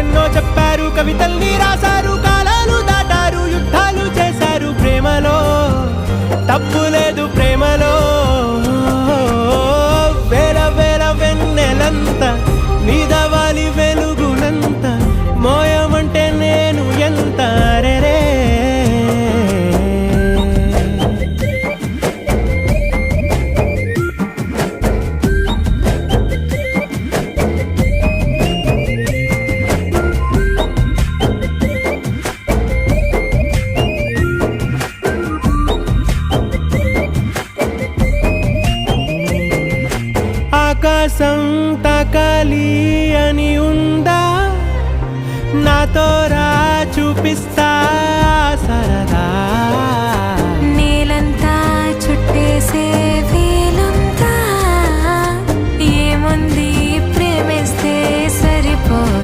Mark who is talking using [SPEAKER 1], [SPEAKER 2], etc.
[SPEAKER 1] కథలెన్నో చెప్పారు, కవితల్ని రాశారు, కాలాలు దాటారు, యుద్ధాలు చేశారు. ప్రేమలో తప్పు లేదు, ప్రేమలో వేల వేల వెన్నెలంత నీదవాలి వెలుగునంత మోయమంటే నేను ఎంత రే. ఆకాశం తాకాలి అని ఉందా, నాతో రా చూపిస్తా